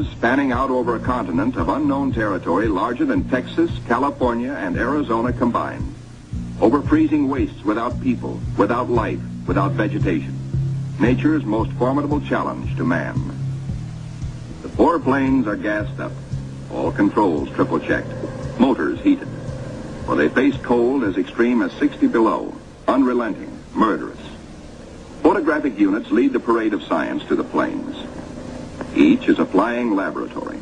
Spanning out over a continent of unknown territory larger than Texas, California, and Arizona combined. Over freezing wastes without people, without life, without vegetation. Nature's most formidable challenge to man. The 4 planes are gassed up. All controls triple checked. Motors heated. For they face cold as extreme as 60 below. Unrelenting, murderous. Photographic units lead the parade of science to the planes. Each is a flying laboratory.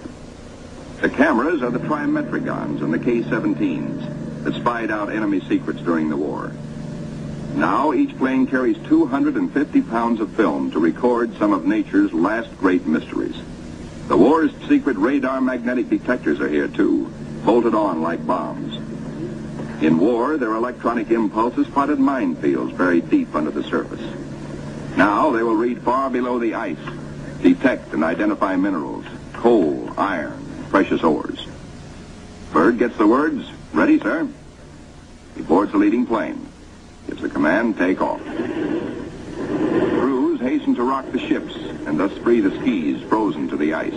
The cameras are the trimetricons and the K-17s that spied out enemy secrets during the war. Now each plane carries 250 pounds of film to record some of nature's last great mysteries. The war's secret radar magnetic detectors are here too, bolted on like bombs. In war, their electronic impulses spotted minefields buried deep under the surface. Now they will read far below the ice, detect and identify minerals, coal, iron, precious ores. Byrd gets the words, "Ready, sir." He boards the leading plane, gives the command, "Take off." Crews hasten to rock the ships and thus free the skis frozen to the ice.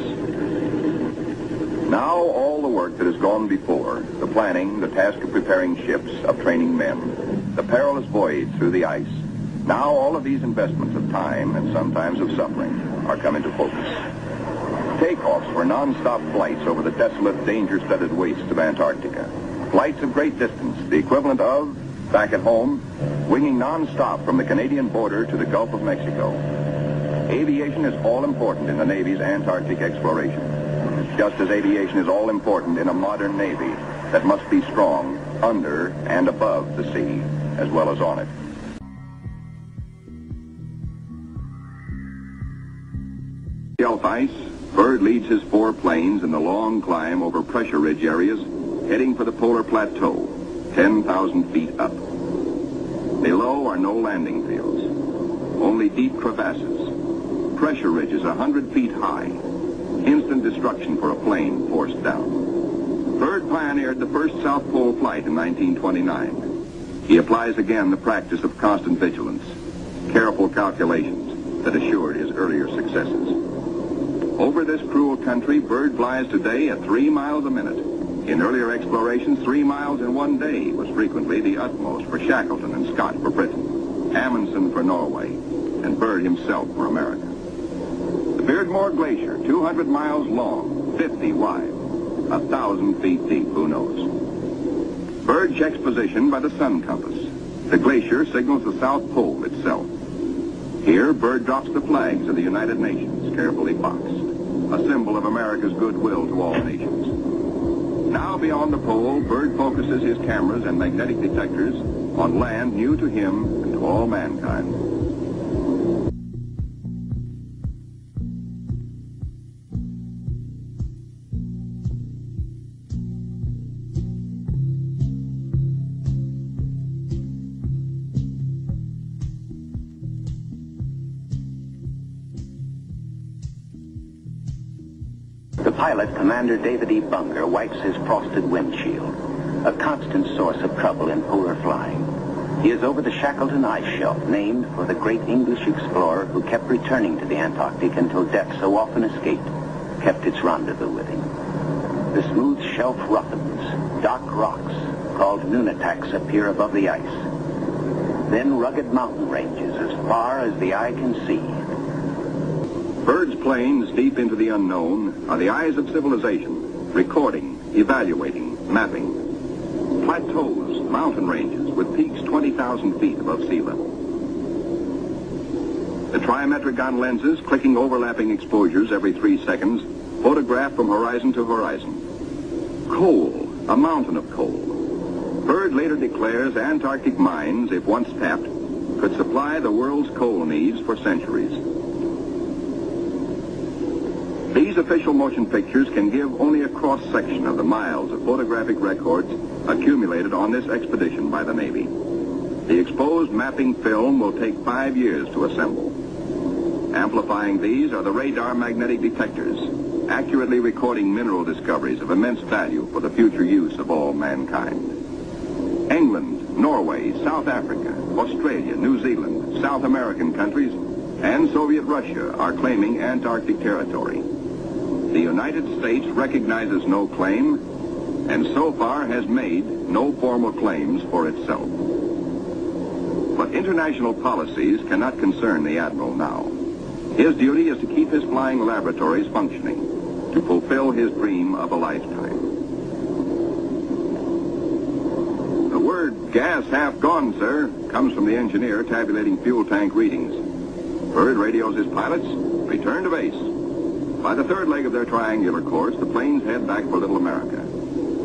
Now all the work that has gone before, the planning, the task of preparing ships, of training men, the perilous voyage through the ice, now all of these investments of time and sometimes of suffering are come into focus. Takeoffs were non-stop flights over the desolate, danger-studded wastes of Antarctica. Flights of great distance, the equivalent of, back at home, winging non-stop from the Canadian border to the Gulf of Mexico. Aviation is all important in the Navy's Antarctic exploration, just as aviation is all important in a modern Navy that must be strong under and above the sea, as well as on it. Shelf ice, Byrd leads his 4 planes in the long climb over pressure ridge areas, heading for the polar plateau, 10,000 feet up. Below are no landing fields, only deep crevasses, pressure ridges 100 feet high, instant destruction for a plane forced down. Byrd pioneered the first South Pole flight in 1929. He applies again the practice of constant vigilance, careful calculations that assured his earlier successes. Over this cruel country, Byrd flies today at 3 miles a minute. In earlier explorations, 3 miles in one day was frequently the utmost for Shackleton and Scott for Britain, Amundsen for Norway, and Byrd himself for America. The Beardmore Glacier, 200 miles long, 50 wide, 1,000 feet deep, who knows. Byrd checks position by the sun compass. The glacier signals the South Pole itself. Here, Byrd drops the flags of the United Nations, carefully boxed, a symbol of America's goodwill to all nations. Now beyond the pole, Byrd focuses his cameras and magnetic detectors on land new to him and to all mankind. The pilot, Commander David E. Bunger, wipes his frosted windshield, a constant source of trouble in polar flying. He is over the Shackleton ice shelf, named for the great English explorer who kept returning to the Antarctic until death, so often escaped, kept its rendezvous with him. The smooth shelf roughens. Dark rocks, called nunataks, appear above the ice. Then rugged mountain ranges as far as the eye can see. Byrd's planes, deep into the unknown, are the eyes of civilization, recording, evaluating, mapping. Plateaus, mountain ranges with peaks 20,000 feet above sea level. The trimetricon lenses, clicking overlapping exposures every 3 seconds, photograph from horizon to horizon. Coal, a mountain of coal. Byrd later declares Antarctic mines, if once tapped, could supply the world's coal needs for centuries. These official motion pictures can give only a cross-section of the miles of photographic records accumulated on this expedition by the Navy. The exposed mapping film will take 5 years to assemble. Amplifying these are the radar magnetic detectors, accurately recording mineral discoveries of immense value for the future use of all mankind. England, Norway, South Africa, Australia, New Zealand, South American countries, and Soviet Russia are claiming Antarctic territory. the United States recognizes no claim and so far has made no formal claims for itself. But international policies cannot concern the Admiral now. His duty is to keep his flying laboratories functioning, to fulfill his dream of a lifetime. The word "gas half gone, sir," comes from the engineer tabulating fuel tank readings. Byrd radios his pilots, return to base. By the third leg of their triangular course, the planes head back for Little America.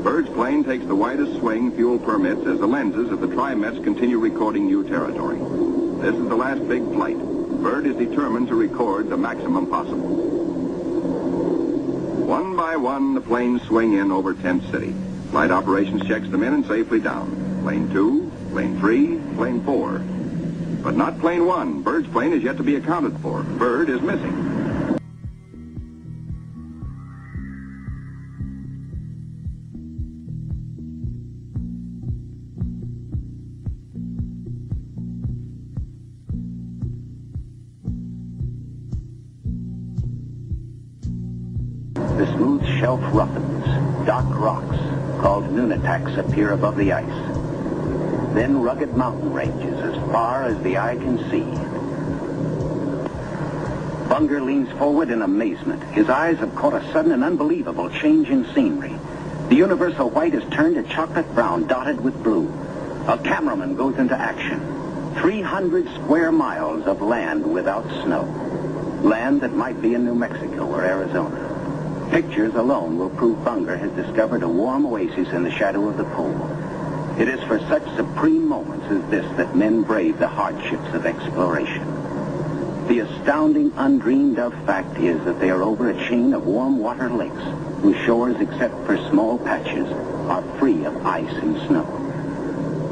Byrd's plane takes the widest swing fuel permits as the lenses of the Trimets continue recording new territory. This is the last big flight. Byrd is determined to record the maximum possible. One by one, the planes swing in over Tent City. Flight operations checks them in and safely down. Plane 2, plane 3, plane 4. But not plane 1. Byrd's plane is yet to be accounted for. Byrd is missing. The smooth shelf roughens. Dark rocks, called nunataks, appear above the ice. Then rugged mountain ranges as far as the eye can see. Bunger leans forward in amazement. His eyes have caught a sudden and unbelievable change in scenery. The universal white is turned to chocolate brown, dotted with blue. A cameraman goes into action. 300 square miles of land without snow. Land that might be in New Mexico or Arizona. Pictures alone will prove Bunger has discovered a warm oasis in the shadow of the pole. It is for such supreme moments as this that men brave the hardships of exploration. The astounding, undreamed-of fact is that they are over a chain of warm water lakes whose shores, except for small patches, are free of ice and snow.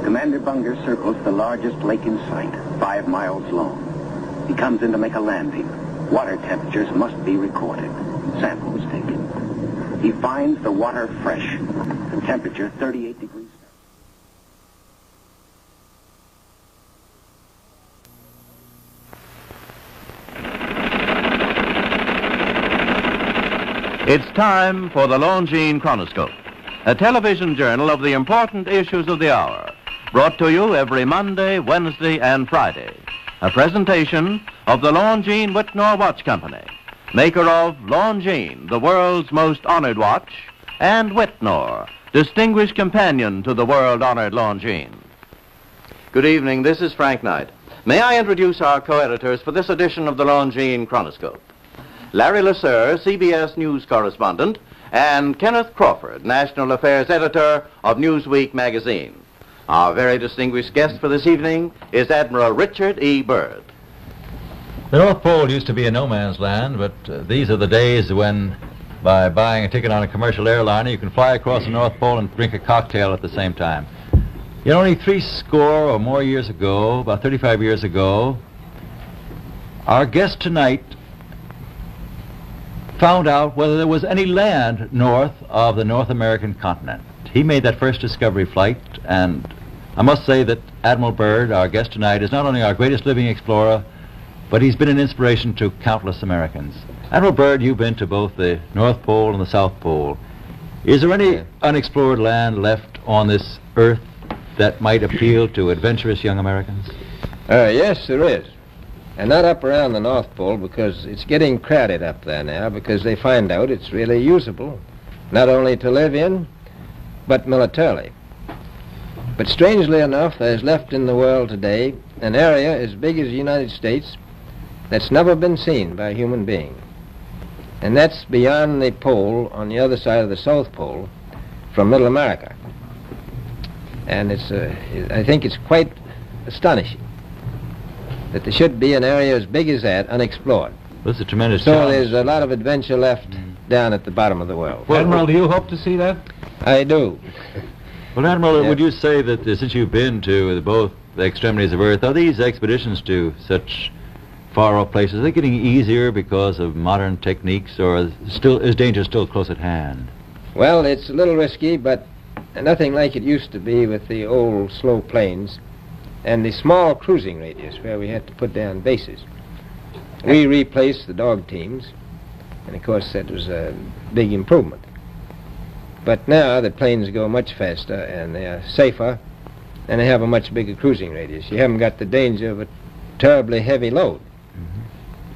Commander Bunger circles the largest lake in sight, 5 miles long. He comes in to make a landing. Water temperatures must be recorded. Samples taken. He finds the water fresh. The temperature 38 degrees. It's time for the Longines Chronoscope, a television journal of the important issues of the hour, brought to you every Monday, Wednesday, and Friday. A presentation of the Longines Whitnor Watch Company, maker of Longines, the world's most honored watch, and Whitnor, distinguished companion to the world-honored Longines. Good evening, this is Frank Knight. May I introduce our co-editors for this edition of the Longines Chronoscope? Larry Lasser, CBS News correspondent, and Kenneth Crawford, National Affairs Editor of Newsweek magazine. Our very distinguished guest for this evening is Admiral Richard E. Byrd. The North Pole used to be a no-man's land, but these are the days when, by buying a ticket on a commercial airliner, you can fly across the North Pole and drink a cocktail at the same time. You know, only 60 or more years ago, about 35 years ago, our guest tonight found out whether there was any land north of the North American continent. He made that first discovery flight, and I must say that Admiral Byrd, our guest tonight, is not only our greatest living explorer, but he's been an inspiration to countless Americans. Admiral Byrd, you've been to both the North Pole and the South Pole. Is there any unexplored land left on this earth that might appeal to adventurous young Americans? Yes, there is. And not up around the North Pole, because it's getting crowded up there now, because they find out it's really usable, not only to live in, but militarily. But strangely enough, there's left in the world today an area as big as the United States that's never been seen by a human being. And that's beyond the pole, on the other side of the South Pole, from Middle America. And I think it's quite astonishing that there should be an area as big as that unexplored. That's a tremendous So challenge. there's a lot of adventure left down at the bottom of the world. Well, Admiral, do you hope to see that? I do. Well, Admiral, Yeah. would you say that since you've been to both the extremities of Earth, are these expeditions to such far-off places, are they getting easier because of modern techniques, or is danger still close at hand? Well, it's a little risky, but nothing like it used to be with the old slow planes and the small cruising radius where we had to put down bases. We replaced the dog teams, And of course that was a big improvement. But now the planes go much faster and they are safer and they have a much bigger cruising radius. You haven't got the danger of a terribly heavy load.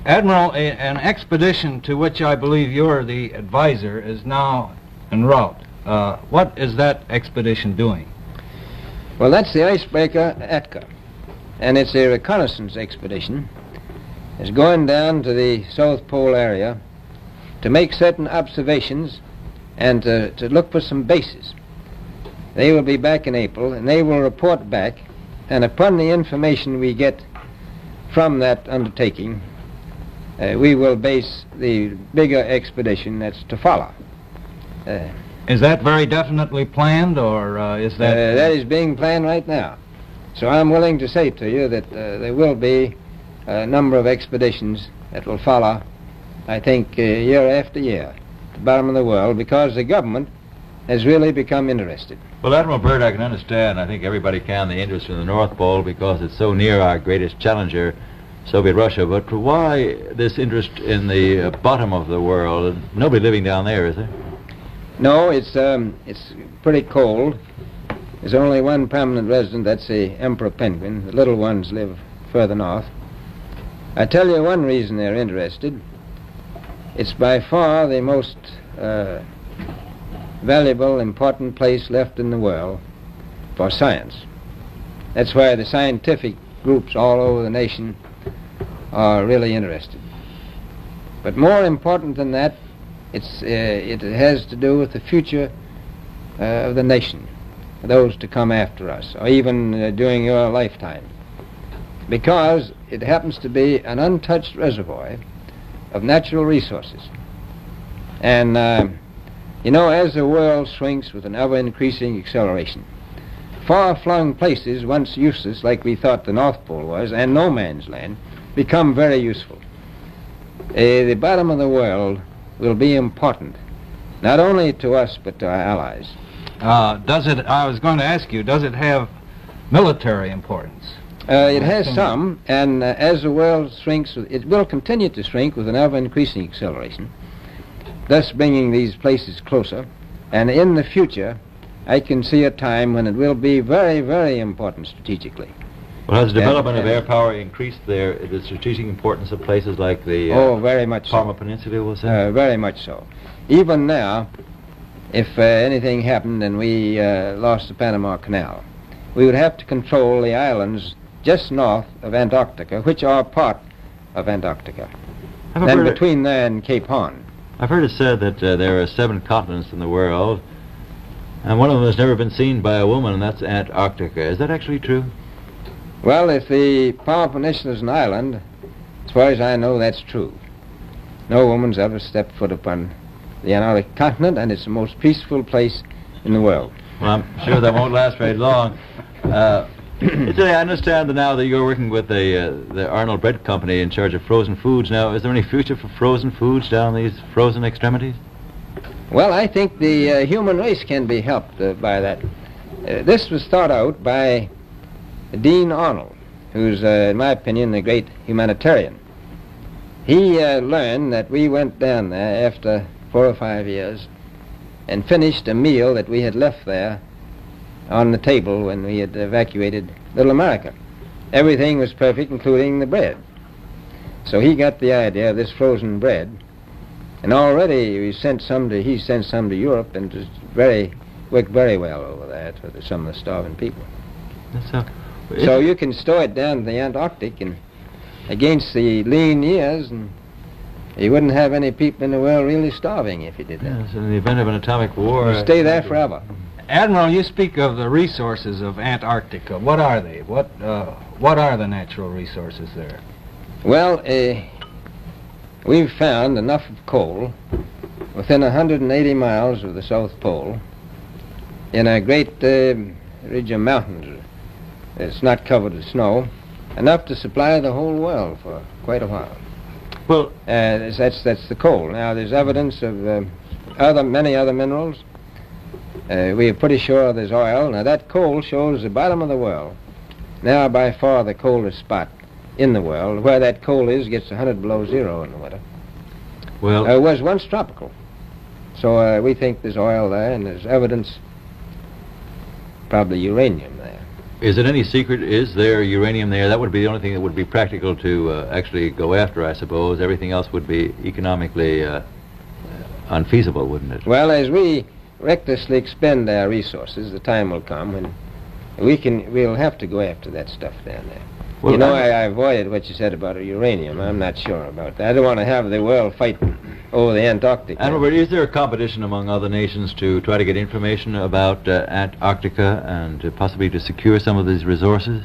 Admiral, an expedition to which I believe you're the advisor is now en route. What is that expedition doing? Well, that's the icebreaker Atka, and it's a reconnaissance expedition. It's going down to the South Pole area to make certain observations and to look for some bases. They will be back in April, and they will report back, and upon the information we get from that undertaking, we will base the bigger expedition that's to follow. Is that very definitely planned, or is that... that is being planned right now. So I'm willing to say to you that there will be a number of expeditions that will follow, I think, year after year, to the bottom of the world, because the government has really become interested. Well, Admiral Byrd, I can understand, I think everybody can, the interest in the North Pole because it's so near our greatest challenger, Soviet Russia, but why this interest in the bottom of the world? Nobody living down there, is there? No, it's pretty cold. There's only one permanent resident, that's the emperor penguin. The little ones live further north. I tell you one reason they're interested. It's by far the most valuable, important place left in the world for science. That's why the scientific groups all over the nation are really interested. But more important than that, it has to do with the future of the nation, those to come after us, or even during your lifetime. Because it happens to be an untouched reservoir of natural resources. And, you know, as the world shrinks with an ever-increasing acceleration, far-flung places, once useless, like we thought the North Pole was, and no man's land, become very useful. The bottom of the world will be important, not only to us, but to our allies. I was going to ask you, does it have military importance? It has some, and as the world shrinks, it will continue to shrink with an ever-increasing acceleration, thus bringing these places closer. And in the future, I can see a time when it will be very, very important strategically. Well, has the development of air power increased the strategic importance of places like the very much Palmer so. Peninsula, we'll say? Very much so. Even now, if anything happened and we lost the Panama Canal, we would have to control the islands just north of Antarctica, which are part of Antarctica, and between there and Cape Horn. I've heard it said that there are 7 continents in the world, and one of them has never been seen by a woman, and that's Antarctica. Is that actually true? Well, if the Palmer Peninsula is an island, as far as I know, that's true. No woman's ever stepped foot upon the Antarctic continent, and it's the most peaceful place in the world. Well, I'm sure that won't last very long. I understand that now that you're working with the Arnold Bread Company in charge of frozen foods. Now, is there any future for frozen foods down these frozen extremities? Well, I think the human race can be helped by that. This was thought out by Dean Arnold, who's, in my opinion, a great humanitarian. He learned that we went down there after 4 or 5 years and finished a meal that we had left there on the table when we had evacuated Little America. Everything was perfect, including the bread. So he got the idea of this frozen bread, and already he sent some to Europe, and it worked very well over there for some of the starving people. So you can store it down to the Antarctic, and against the lean years, and you wouldn't have any people in the world really starving if you did that. Yes, in the event of an atomic war... You'd stay there forever. Admiral, you speak of the resources of Antarctica. What are they? What are the natural resources there? Well, we've found enough of coal within 180 miles of the South Pole in a great ridge of mountains. It's not covered with snow, enough to supply the whole world for quite a while. Well, that's the coal. Now, there's evidence of many other minerals. We are pretty sure there's oil. Now, that coal shows the bottom of the world. Now, by far the coldest spot in the world. Where that coal is gets 100 below zero in the winter. Well, was once tropical. So we think there's oil there, and there's evidence, probably uranium there. Is it any secret? Is there uranium there? That would be the only thing that would be practical to actually go after, I suppose. Everything else would be economically unfeasible, wouldn't it? Well, as we recklessly expend our resources, the time will come when we'll have to go after that stuff down there. Well, you know, I avoided what you said about uranium. I'm not sure about that. I don't want to have the world fight over the Antarctic. And Robert, is there a competition among other nations to try to get information about Antarctica and possibly to secure some of these resources?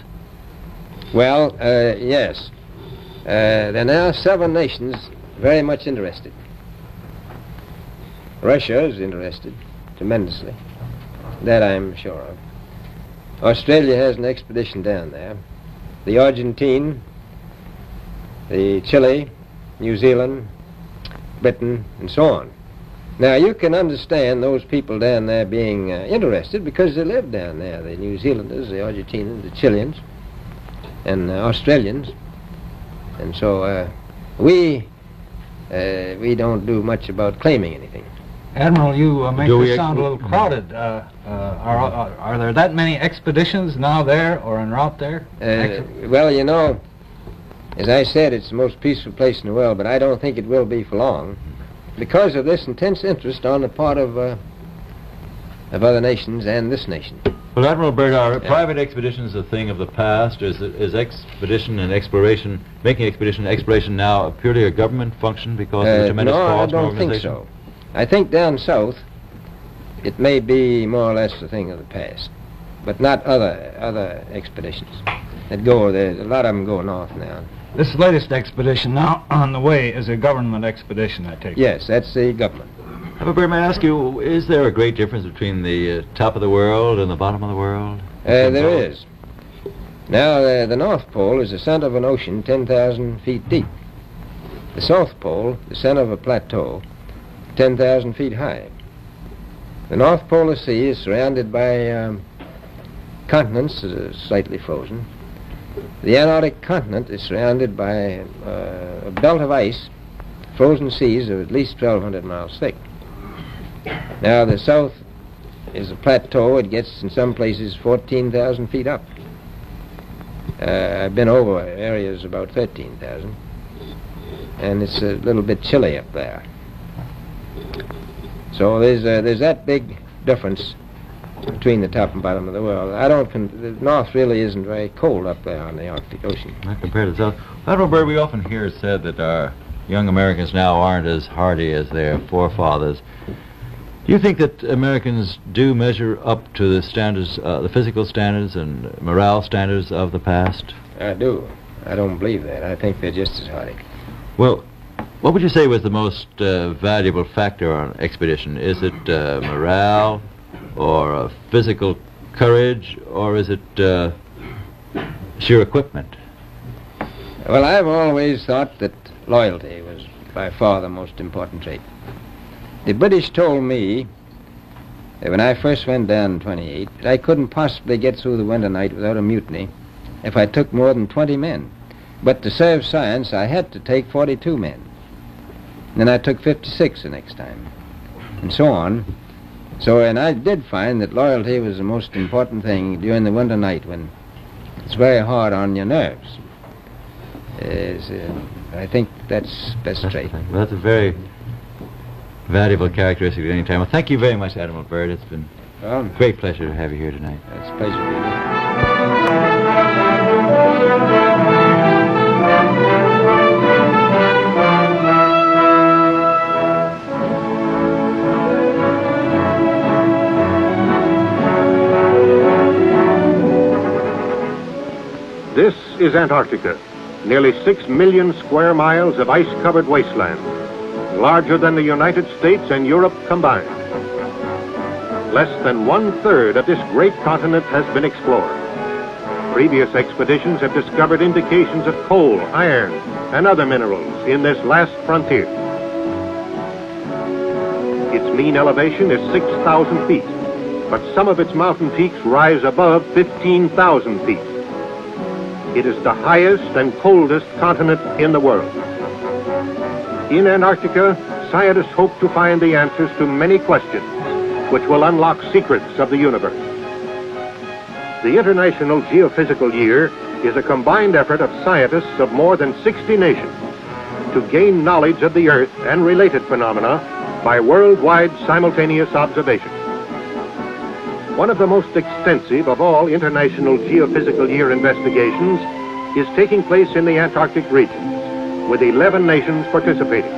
Well, yes. There are now 7 nations very much interested. Russia is interested tremendously. That I'm sure of. Australia has an expedition down there. The Argentine, the Chile, New Zealand, Britain, and so on. Now, you can understand those people down there being interested because they live down there, the New Zealanders, the Argentinians, the Chileans, and Australians. And so we don't do much about claiming anything. Admiral, you make this sound a little crowded. Are there that many expeditions now there or en route there? Well, you know, as I said, it's the most peaceful place in the world, but I don't think it will be for long because of this intense interest on the part of other nations and this nation. Well, Admiral Byrd, are private expeditions a thing of the past? Is expedition and exploration, making expedition and exploration now purely a government function because of the tremendous cost and organization? No, I don't think so. I think down south it may be more or less a thing of the past, but not other expeditions that go there. A lot of them go north now. This latest expedition now on the way is a government expedition, I take it. Yes, that's the government. However, may I ask you, is there a great difference between the top of the world and the bottom of the world? There is. Now, the North Pole is the center of an ocean 10,000 feet deep. The South Pole, the center of a plateau, 10,000 feet high. The North Polar Sea is surrounded by continents that are slightly frozen. The Antarctic continent is surrounded by a belt of ice, frozen seas of at least 1,200 miles thick. Now, the south is a plateau. It gets, in some places, 14,000 feet up. I've been over areas about 13,000, and it's a little bit chilly up there. So there's that big difference between the top and bottom of the world. The north really isn't very cold up there on the Arctic Ocean. Not compared to the south. Admiral Byrd, we often hear it said that our young Americans now aren't as hardy as their forefathers. Do you think that Americans do measure up to the standards, the physical standards and morale standards of the past? I do. I don't believe that. I think they're just as hardy. Well, what would you say was the most valuable factor on an expedition? Is it morale, or physical courage, or is it sheer equipment? Well, I've always thought that loyalty was by far the most important trait. The British told me that when I first went down in 28, that I couldn't possibly get through the winter night without a mutiny if I took more than 20 men. But to serve science, I had to take 42 men. Then I took 56 the next time, and so on. So, and I did find that loyalty was the most important thing during the winter night when it's very hard on your nerves. I think that's best trait. Well, that's a very valuable characteristic at any time. Well, thank you very much, Admiral Byrd. It's been a great pleasure to have you here tonight. It's a pleasure being here. This is Antarctica, nearly 6 million square miles of ice-covered wasteland, larger than the United States and Europe combined. Less than 1/3 of this great continent has been explored. Previous expeditions have discovered indications of coal, iron, and other minerals in this last frontier. Its mean elevation is 6,000 feet, but some of its mountain peaks rise above 15,000 feet. It is the highest and coldest continent in the world. In Antarctica, scientists hope to find the answers to many questions which will unlock secrets of the universe. The International Geophysical Year is a combined effort of scientists of more than 60 nations to gain knowledge of the Earth and related phenomena by worldwide simultaneous observation. One of the most extensive of all International Geophysical Year investigations is taking place in the Antarctic region, with 11 nations participating.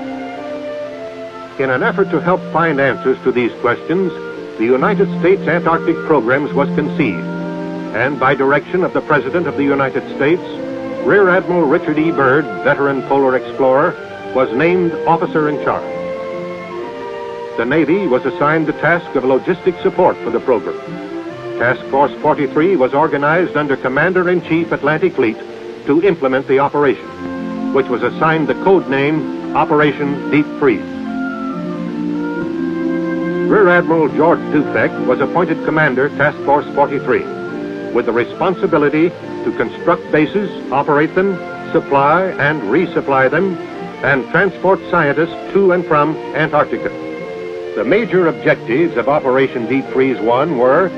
In an effort to help find answers to these questions, the United States Antarctic Programs was conceived, and by direction of the President of the United States, Rear Admiral Richard E. Byrd, veteran polar explorer, was named officer in charge. The Navy was assigned the task of logistic support for the program. Task Force 43 was organized under Commander-in-Chief Atlantic Fleet to implement the operation, which was assigned the code name Operation Deep Freeze. Rear Admiral George Dufek was appointed Commander, Task Force 43, with the responsibility to construct bases, operate them, supply and resupply them, and transport scientists to and from Antarctica. The major objectives of Operation Deep Freeze 1 were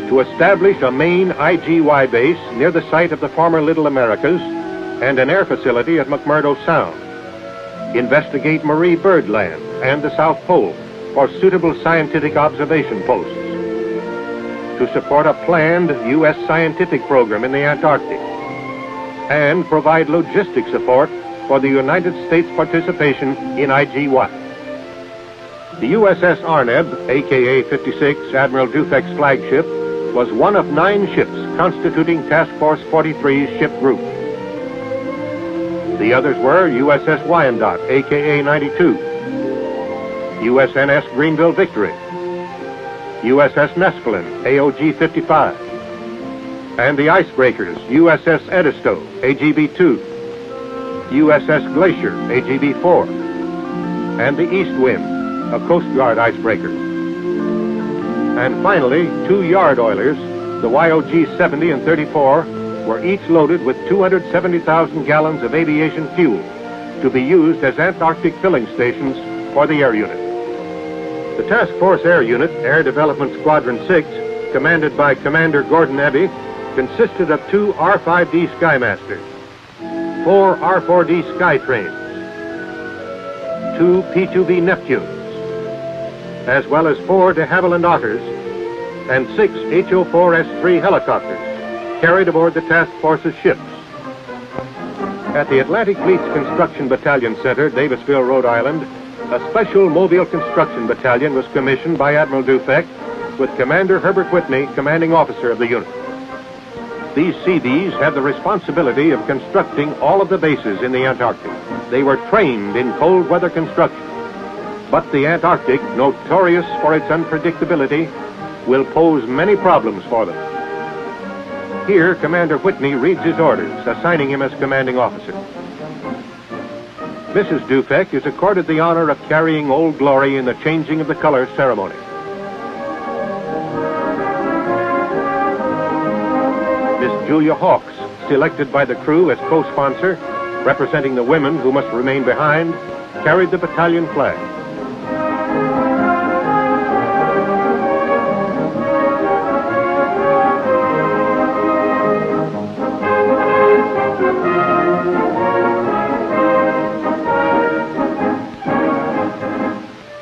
to establish a main IGY base near the site of the former Little Americas and an air facility at McMurdo Sound, investigate Marie Byrd Land and the South Pole for suitable scientific observation posts, to support a planned U.S. scientific program in the Antarctic, and provide logistic support for the United States participation in IGY. The USS Arneb, a.k.a. 56, Admiral Dufek's flagship, was one of 9 ships constituting Task Force 43's ship group. The others were USS Wyandotte, a.k.a. 92, USNS Greenville Victory, USS Neskelen, AOG 55, and the icebreakers USS Edisto, AGB 2, USS Glacier, AGB 4, and the East Wind, a Coast Guard icebreaker. And finally, 2 yard oilers, the YOG 70 and 34, were each loaded with 270,000 gallons of aviation fuel to be used as Antarctic filling stations for the air unit. The Task Force Air Unit, Air Development Squadron 6, commanded by Commander Gordon Eby, consisted of 2 R-5D Skymasters, 4 R-4D Skytrains, 2 P-2V Neptunes, as well as 4 de Havilland Otters and 6 HO-4S-3 helicopters carried aboard the task force's ships. At the Atlantic Fleet's Construction Battalion Center, Davisville, Rhode Island, a special mobile construction battalion was commissioned by Admiral Dufek, with Commander Herbert Whitney, commanding officer of the unit. These Seabees had the responsibility of constructing all of the bases in the Antarctic. They were trained in cold weather construction. But the Antarctic, notorious for its unpredictability, will pose many problems for them. Here, Commander Whitney reads his orders, assigning him as commanding officer. Mrs. Dufek is accorded the honor of carrying Old Glory in the changing of the colors ceremony. Miss Julia Hawks, selected by the crew as co-sponsor, representing the women who must remain behind, carried the battalion flag.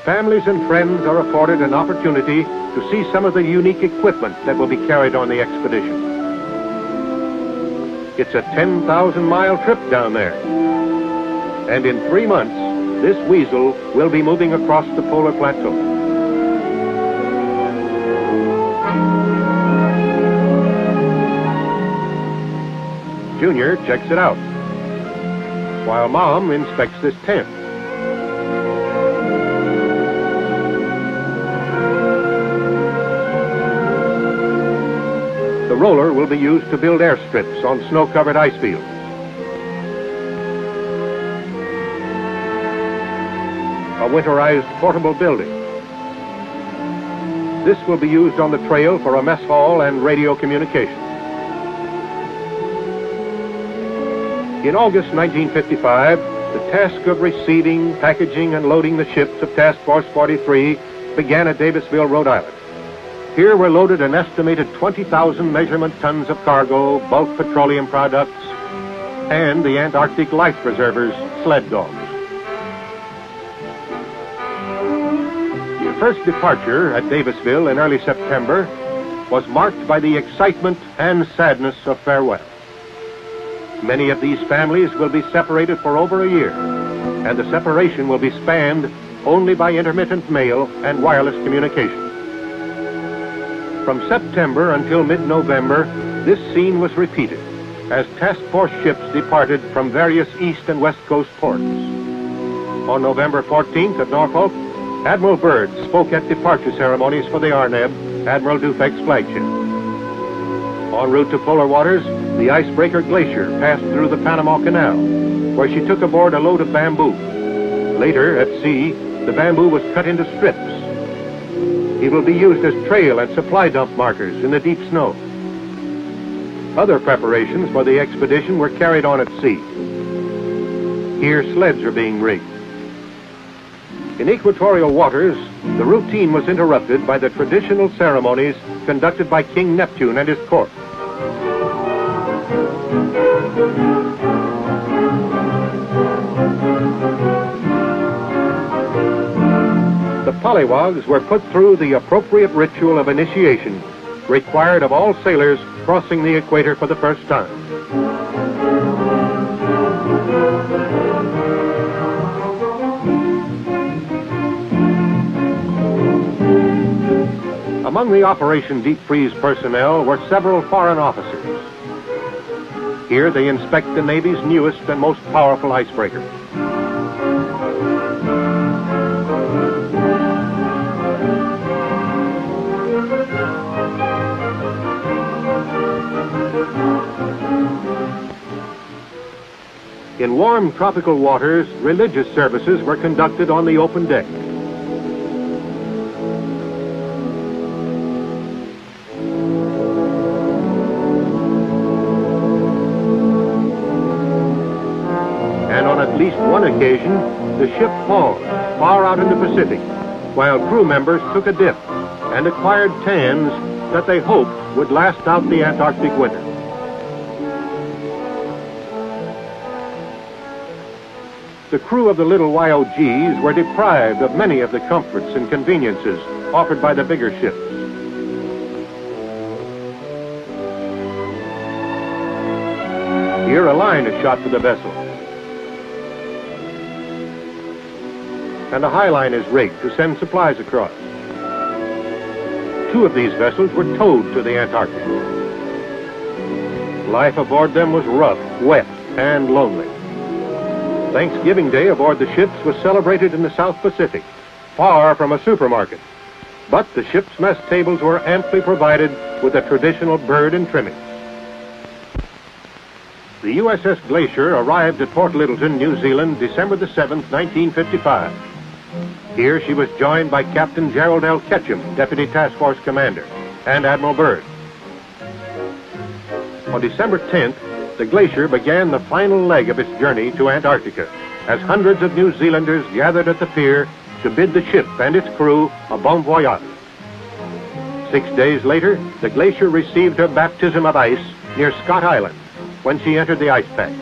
Families and friends are afforded an opportunity to see some of the unique equipment that will be carried on the expedition. It's a 10,000-mile trip down there. And in 3 months, this weasel will be moving across the polar plateau. Junior checks it out, while Mom inspects this tent. The roller will be used to build airstrips on snow-covered ice fields. A winterized portable building. This will be used on the trail for a mess hall and radio communication. In August 1955, The task of receiving, packaging, and loading the ships of Task Force 43 began at Davisville, Rhode Island. Here were loaded an estimated 20,000 measurement tons of cargo, bulk petroleum products, and the Antarctic life preservers, sled dogs. The first departure at Davisville in early September was marked by the excitement and sadness of farewell. Many of these families will be separated for over a year, and the separation will be spanned only by intermittent mail and wireless communication. From September until mid-November, this scene was repeated as task force ships departed from various east and west coast ports. On November 14th at Norfolk, Admiral Byrd spoke at departure ceremonies for the Arneb, Admiral Dufek's flagship. En route to polar waters, the icebreaker Glacier passed through the Panama Canal, where she took aboard a load of bamboo. Later, at sea, the bamboo was cut into strips. It will be used as trail and supply dump markers in the deep snow. Other preparations for the expedition were carried on at sea. Here, sleds are being rigged. In equatorial waters, the routine was interrupted by the traditional ceremonies conducted by King Neptune and his court. The pollywogs were put through the appropriate ritual of initiation required of all sailors crossing the equator for the first time. Among the Operation Deep Freeze personnel were several foreign officers. Here they inspect the Navy's newest and most powerful icebreaker. In warm tropical waters, religious services were conducted on the open deck. And on at least one occasion, the ship paused far out in the Pacific, while crew members took a dip and acquired tans that they hoped would last out the Antarctic winter. The crew of the little YOGs were deprived of many of the comforts and conveniences offered by the bigger ships. Here a line is shot to the vessel, and a high line is rigged to send supplies across. Two of these vessels were towed to the Antarctic. Life aboard them was rough, wet, and lonely. Thanksgiving Day aboard the ships was celebrated in the South Pacific, far from a supermarket. But the ship's mess tables were amply provided with the traditional bird and trimmings. The USS Glacier arrived at Port Littleton, New Zealand, December the 7th, 1955. Here she was joined by Captain Gerald L. Ketchum, Deputy Task Force Commander, and Admiral Byrd. On December 10th, the Glacier began the final leg of its journey to Antarctica, as hundreds of New Zealanders gathered at the pier to bid the ship and its crew a bon voyage. 6 days later, the Glacier received her baptism of ice near Scott Island, when she entered the ice pack.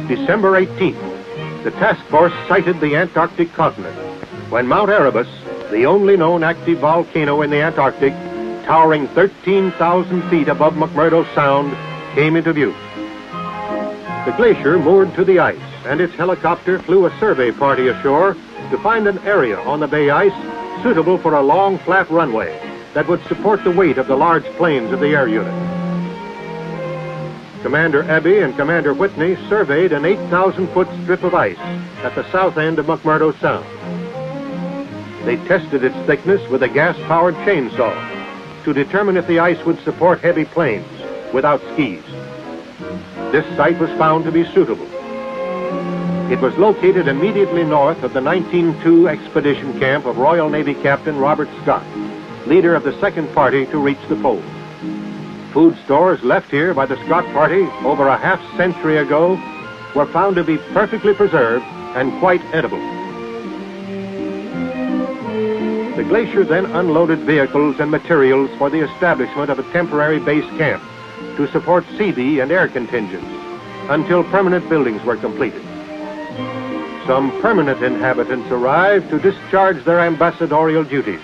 December 18th, the task force sighted the Antarctic continent, when Mount Erebus, the only known active volcano in the Antarctic, towering 13,000 feet above McMurdo Sound, came into view. The Glacier moored to the ice, and its helicopter flew a survey party ashore to find an area on the bay ice suitable for a long, flat runway that would support the weight of the large planes of the air unit. Commander Abbey and Commander Whitney surveyed an 8,000-foot strip of ice at the south end of McMurdo Sound. They tested its thickness with a gas-powered chainsaw to determine if the ice would support heavy planes without skis. This site was found to be suitable. It was located immediately north of the 1902 expedition camp of Royal Navy Captain Robert Scott, leader of the second party to reach the pole. Food stores left here by the Scott party over a half-century ago were found to be perfectly preserved and quite edible. The glacier then unloaded vehicles and materials for the establishment of a temporary base camp to support Seabee and air contingents until permanent buildings were completed. Some permanent inhabitants arrived to discharge their ambassadorial duties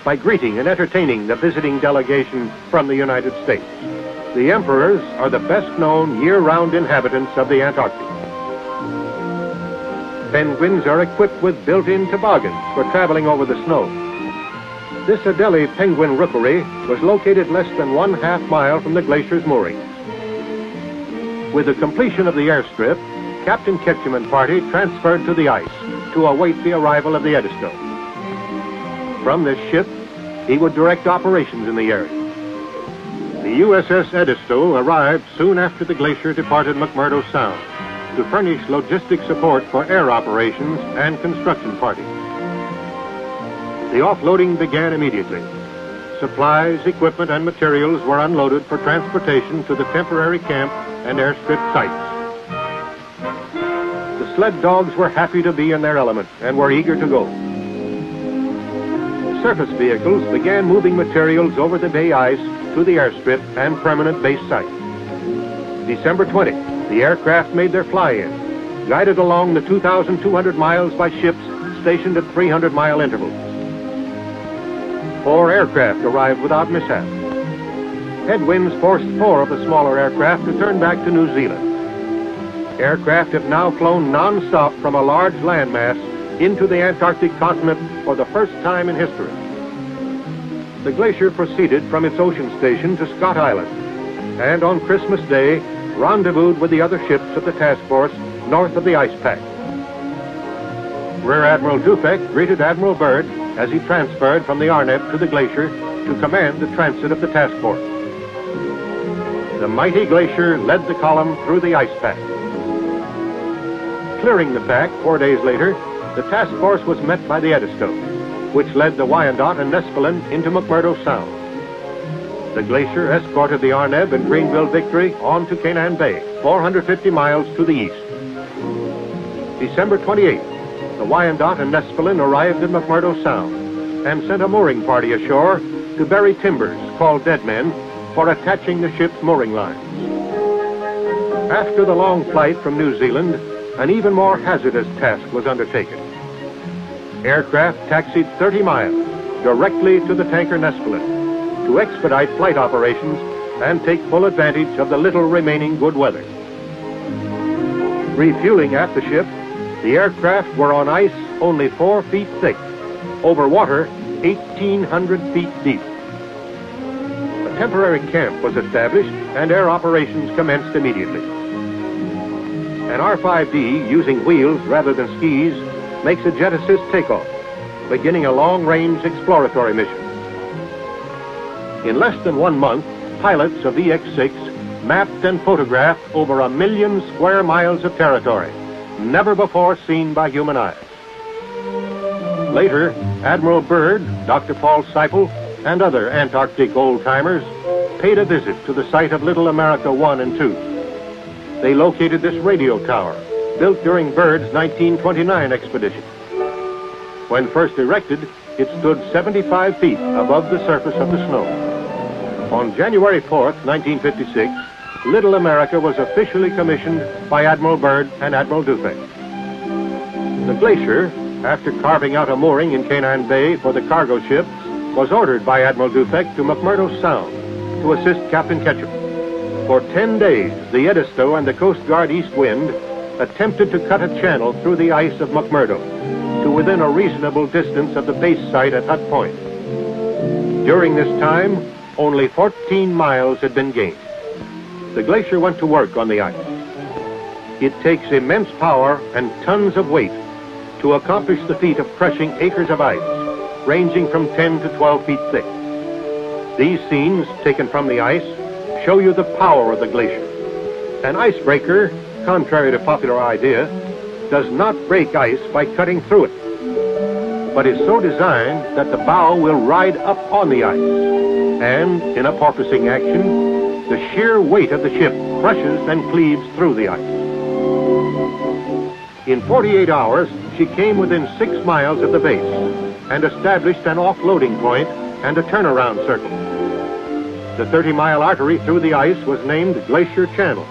by greeting and entertaining the visiting delegation from the United States. The emperors are the best-known year-round inhabitants of the Antarctic. Penguins are equipped with built-in toboggans for traveling over the snow. This Adelie penguin rookery was located less than 1/2 mile from the glacier's moorings. With the completion of the airstrip, Captain Ketchum and party transferred to the ice to await the arrival of the Edisto. From this ship, he would direct operations in the area. The USS Edisto arrived soon after the glacier departed McMurdo Sound to furnish logistic support for air operations and construction parties. The offloading began immediately. Supplies, equipment, and materials were unloaded for transportation to the temporary camp and airstrip sites. The sled dogs were happy to be in their element and were eager to go. Surface vehicles began moving materials over the bay ice to the airstrip and permanent base site. December 20, the aircraft made their fly-in, guided along the 2,200 miles by ships stationed at 300-mile intervals. 4 aircraft arrived without mishap. Headwinds forced 4 of the smaller aircraft to turn back to New Zealand. Aircraft have now flown non-stop from a large landmass into the Antarctic continent for the first time in history. The glacier proceeded from its ocean station to Scott Island, and on Christmas Day rendezvoused with the other ships of the task force north of the ice pack. Rear Admiral Dufek greeted Admiral Byrd as he transferred from the Arneb to the glacier to command the transit of the task force. The mighty glacier led the column through the ice pack. Clearing the pack 4 days later, the task force was met by the Edisto, which led the Wyandotte and Nespelin into McMurdo Sound. The glacier escorted the Arneb and Greenville Victory on to Canaan Bay, 450 miles to the east. December 28th, the Wyandotte and Nespelin arrived in McMurdo Sound and sent a mooring party ashore to bury timbers, called dead men, for attaching the ship's mooring lines. After the long flight from New Zealand, an even more hazardous task was undertaken. Aircraft taxied 30 miles directly to the tanker Nespelin to expedite flight operations and take full advantage of the little remaining good weather. Refueling at the ship, the aircraft were on ice only 4 feet thick, over water 1,800 feet deep. A temporary camp was established and air operations commenced immediately. An R-5D using wheels rather than skis makes a jet assist takeoff, beginning a long-range exploratory mission. In less than 1 month, pilots of EX-6 mapped and photographed over 1 million square miles of territory, never before seen by human eyes. Later, Admiral Byrd, Dr. Paul Seipel, and other Antarctic old-timers paid a visit to the site of Little America 1 and 2. They located this radio tower, built during Byrd's 1929 expedition. When first erected, it stood 75 feet above the surface of the snow. On January 4th, 1956, Little America was officially commissioned by Admiral Byrd and Admiral Dufek. The glacier, after carving out a mooring in Canaan Bay for the cargo ships, was ordered by Admiral Dufek to McMurdo Sound to assist Captain Ketchum. For 10 days, the Edisto and the Coast Guard East Wind attempted to cut a channel through the ice of McMurdo to within a reasonable distance of the base site at Hut Point. During this time, only 14 miles had been gained. The glacier went to work on the ice. It takes immense power and tons of weight to accomplish the feat of crushing acres of ice, ranging from 10 to 12 feet thick. These scenes, taken from the ice, show you the power of the glacier. An icebreaker, contrary to popular idea, does not break ice by cutting through it, but is so designed that the bow will ride up on the ice, and in a porpoising action, the sheer weight of the ship crushes and cleaves through the ice. In 48 hours, she came within 6 miles of the base and established an offloading point and a turnaround circle. The 30-mile artery through the ice was named Glacier Channel.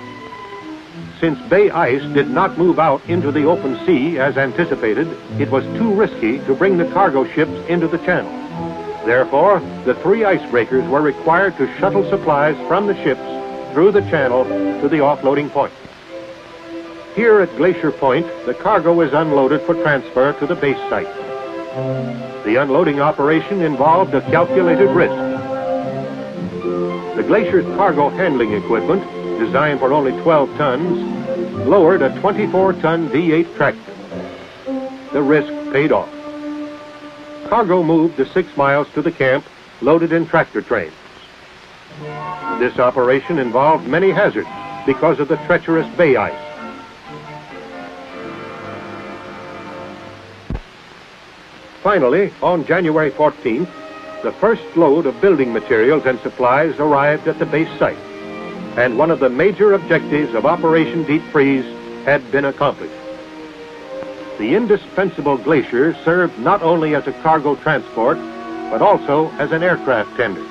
Since bay ice did not move out into the open sea as anticipated, it was too risky to bring the cargo ships into the channel. Therefore, the 3 icebreakers were required to shuttle supplies from the ships through the channel to the offloading point. Here at Glacier Point, the cargo is unloaded for transfer to the base site. The unloading operation involved a calculated risk. The Glacier's cargo handling equipment, designed for only 12 tons, lowered a 24-ton V8 tractor. The risk paid off. Cargo moved the 6 miles to the camp, loaded in tractor trains. This operation involved many hazards because of the treacherous bay ice. Finally, on January 14th, the first load of building materials and supplies arrived at the base site, and one of the major objectives of Operation Deep Freeze had been accomplished. The indispensable Glacier served not only as a cargo transport, but also as an aircraft tender.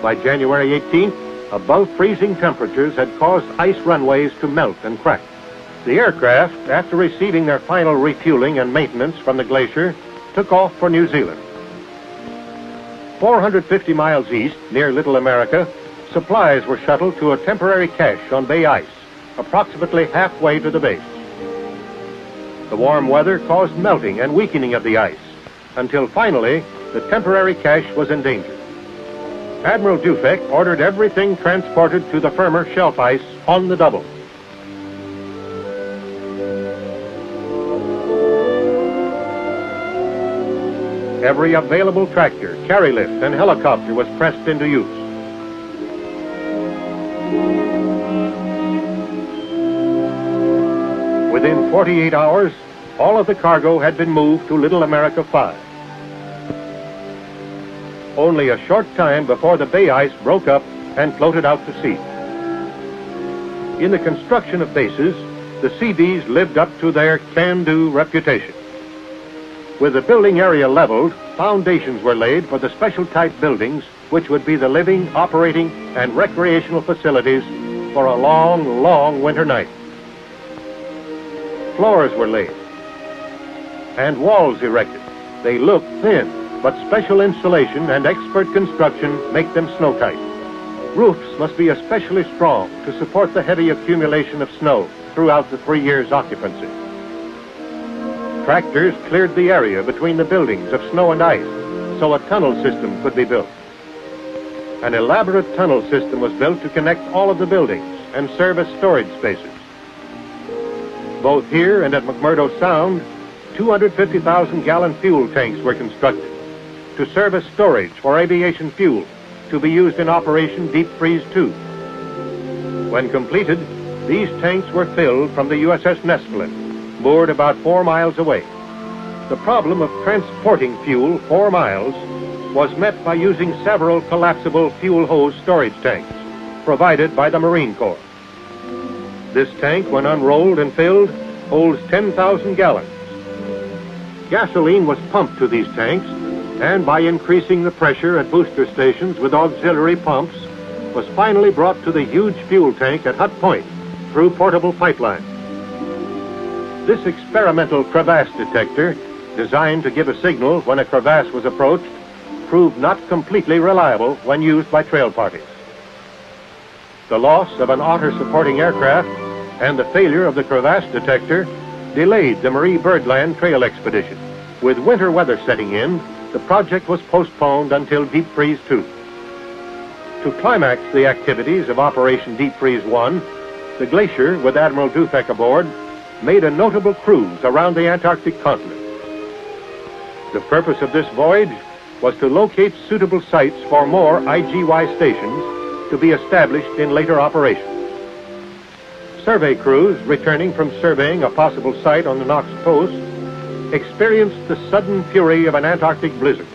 By January 18th, above freezing temperatures had caused ice runways to melt and crack. The aircraft, after receiving their final refueling and maintenance from the Glacier, took off for New Zealand. 450 miles east, near Little America, supplies were shuttled to a temporary cache on bay ice, approximately halfway to the base. The warm weather caused melting and weakening of the ice, until finally the temporary cache was endangered. Admiral Dufek ordered everything transported to the firmer shelf ice on the double. Every available tractor, carry lift, and helicopter was pressed into use. Within 48 hours, all of the cargo had been moved to Little America 5. Only a short time before the bay ice broke up and floated out to sea. In the construction of bases, the Seabees lived up to their can-do reputation. With the building area leveled, foundations were laid for the special type buildings which would be the living, operating, and recreational facilities for a long, long winter night. Floors were laid and walls erected. They look thin, but special insulation and expert construction make them snow-tight. Roofs must be especially strong to support the heavy accumulation of snow throughout the 3 years' occupancy. Tractors cleared the area between the buildings of snow and ice so a tunnel system could be built. An elaborate tunnel system was built to connect all of the buildings and serve as storage spaces. Both here and at McMurdo Sound, 250,000-gallon fuel tanks were constructed to serve as storage for aviation fuel to be used in Operation Deep Freeze 2. When completed, these tanks were filled from the USS Nestling, moored about 4 miles away. The problem of transporting fuel 4 miles was met by using several collapsible fuel hose storage tanks provided by the Marine Corps. This tank, when unrolled and filled, holds 10,000 gallons. Gasoline was pumped to these tanks, and by increasing the pressure at booster stations with auxiliary pumps, was finally brought to the huge fuel tank at Hut Point through portable pipeline. This experimental crevasse detector, designed to give a signal when a crevasse was approached, proved not completely reliable when used by trail parties. The loss of an otter-supporting aircraft and the failure of the crevasse detector delayed the Marie Birdland trail expedition. With winter weather setting in, the project was postponed until Deep Freeze 2. To climax the activities of Operation Deep Freeze 1, the Glacier, with Admiral Dufek aboard, made a notable cruise around the Antarctic continent. The purpose of this voyage was to locate suitable sites for more IGY stations to be established in later operations. Survey crews returning from surveying a possible site on the Knox Coast experienced the sudden fury of an Antarctic blizzard,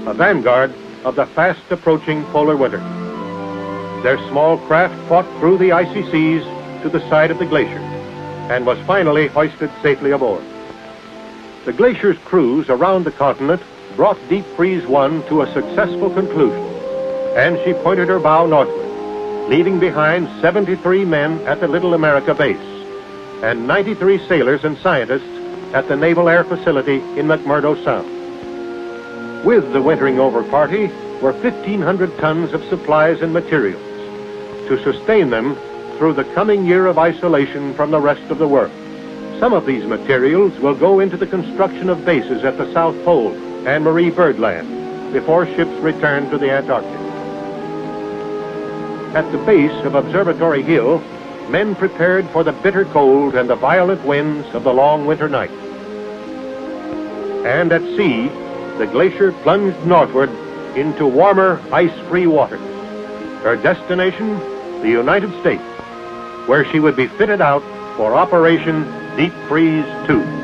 a vanguard of the fast-approaching polar winter. Their small craft fought through the icy seas to the side of the glacier. and was finally hoisted safely aboard. The Glacier's cruise around the continent brought Deep Freeze 1 to a successful conclusion, and she pointed her bow northward, leaving behind 73 men at the Little America base and 93 sailors and scientists at the Naval Air Facility in McMurdo Sound. With the wintering over party were 1,500 tons of supplies and materials to sustain them through the coming year of isolation from the rest of the world. Some of these materials will go into the construction of bases at the South Pole and Marie Byrd Land before ships return to the Antarctic. At the base of Observatory Hill, men prepared for the bitter cold and the violent winds of the long winter night. And at sea, the Glacier plunged northward into warmer, ice-free waters. Her destination, the United States, where she would be fitted out for Operation Deep Freeze 2.